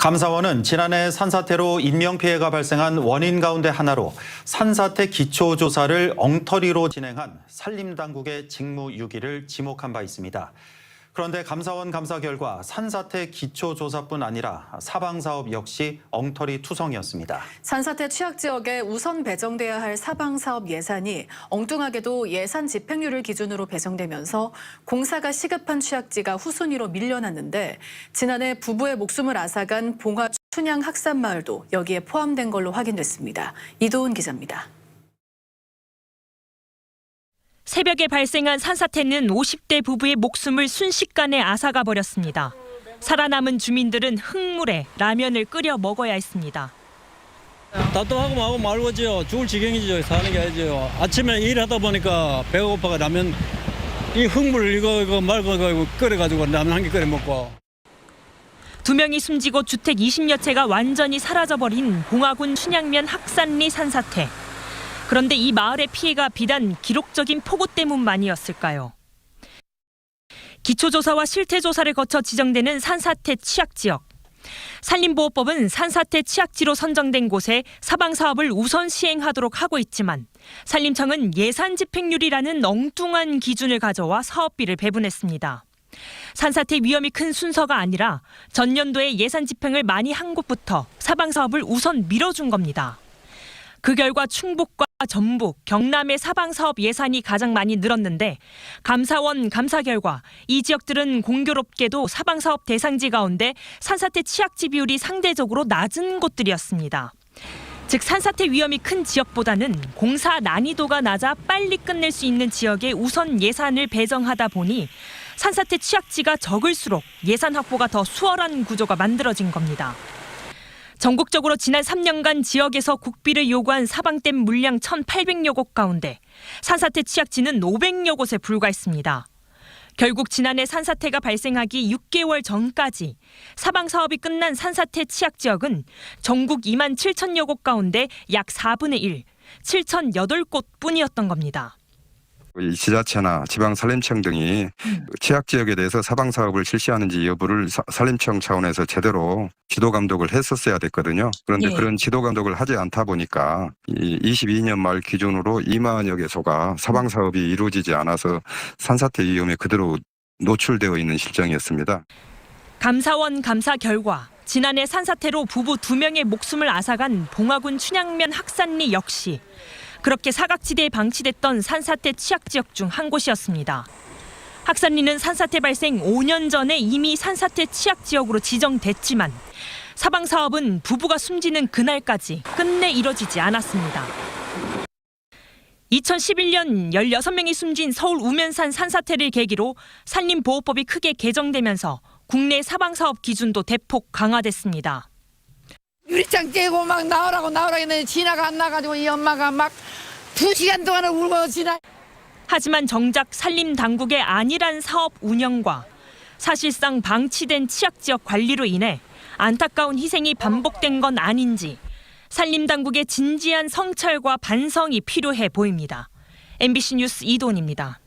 감사원은 지난해 산사태로 인명피해가 발생한 원인 가운데 하나로 산사태 기초조사를 엉터리로 진행한 산림당국의 직무유기를 지목한 바 있습니다. 그런데 감사원 감사 결과 산사태 기초조사뿐 아니라 사방사업 역시 엉터리 투성이었습니다. 산사태 취약지역에 우선 배정돼야 할 사방사업 예산이 엉뚱하게도 예산 집행률을 기준으로 배정되면서 공사가 시급한 취약지가 후순위로 밀려났는데 지난해 부부의 목숨을 앗아간 봉화 춘향 학산마을도 여기에 포함된 걸로 확인됐습니다. 이도훈 기자입니다. 새벽에 발생한 산사태는 50대 부부의 목숨을 순식간에 앗아가 버렸습니다. 살아남은 주민들은 흙물에 라면을 끓여 먹어야 했습니다. 답답하고 마고 말고지요. 죽을 지경이죠. 사는 게 아니죠. 아침에 일하다 보니까 배가 고파가 라면 이 흙물 이거 말고 끓여가지고 라면 한 개 끓여 먹고. 2명이 숨지고 주택 20여 채가 완전히 사라져버린 봉화군 춘향면 학산리 산사태. 그런데 이 마을의 피해가 비단 기록적인 폭우 때문만이었을까요? 기초조사와 실태조사를 거쳐 지정되는 산사태 취약지역. 산림보호법은 산사태 취약지로 선정된 곳에 사방사업을 우선 시행하도록 하고 있지만 산림청은 예산 집행률이라는 엉뚱한 기준을 가져와 사업비를 배분했습니다. 산사태 위험이 큰 순서가 아니라 전년도에 예산 집행을 많이 한 곳부터 사방사업을 우선 밀어준 겁니다. 그 결과 충북과 전북, 경남의 사방사업 예산이 가장 많이 늘었는데 감사원 감사 결과 이 지역들은 공교롭게도 사방사업 대상지 가운데 산사태 취약지 비율이 상대적으로 낮은 곳들이었습니다. 즉 산사태 위험이 큰 지역보다는 공사 난이도가 낮아 빨리 끝낼 수 있는 지역에 우선 예산을 배정하다 보니 산사태 취약지가 적을수록 예산 확보가 더 수월한 구조가 만들어진 겁니다. 전국적으로 지난 3년간 지역에서 국비를 요구한 사방댐 물량 1,800여 곳 가운데 산사태 취약지는 500여 곳에 불과했습니다. 결국 지난해 산사태가 발생하기 6개월 전까지 사방사업이 끝난 산사태 취약지역은 전국 2만 7천여 곳 가운데 약 4분의 1, 7,008곳 뿐이었던 겁니다. 이 지자체나 지방산림청 등이 취약지역에 대해서 사방사업을 실시하는지 여부를 산림청 차원에서 제대로 지도감독을 했었어야 됐거든요. 그런데 그런 지도감독을 하지 않다 보니까 22년 말 기준으로 2만여 개소가 사방사업이 이루어지지 않아서 산사태 위험에 그대로 노출되어 있는 실정이었습니다. 감사원 감사 결과 지난해 산사태로 부부 2명의 목숨을 앗아간 봉화군 춘향면 학산리 역시 그렇게 사각지대에 방치됐던 산사태 취약지역 중 한 곳이었습니다. 학산리는 산사태 발생 5년 전에 이미 산사태 취약지역으로 지정됐지만 사방사업은 부부가 숨지는 그날까지 끝내 이뤄지지 않았습니다. 2011년 16명이 숨진 서울 우면산 산사태를 계기로 산림보호법이 크게 개정되면서 국내 사방사업 기준도 대폭 강화됐습니다. 유리창 째고 막 나오라고 했는데 지나가 안 나가지고 이 엄마가 막 2시간 동안을 울고 지나. 하지만 정작 산림당국의 안일한 사업 운영과 사실상 방치된 취약지역 관리로 인해 안타까운 희생이 반복된 건 아닌지 산림당국의 진지한 성찰과 반성이 필요해 보입니다. MBC 뉴스 이도훈입니다.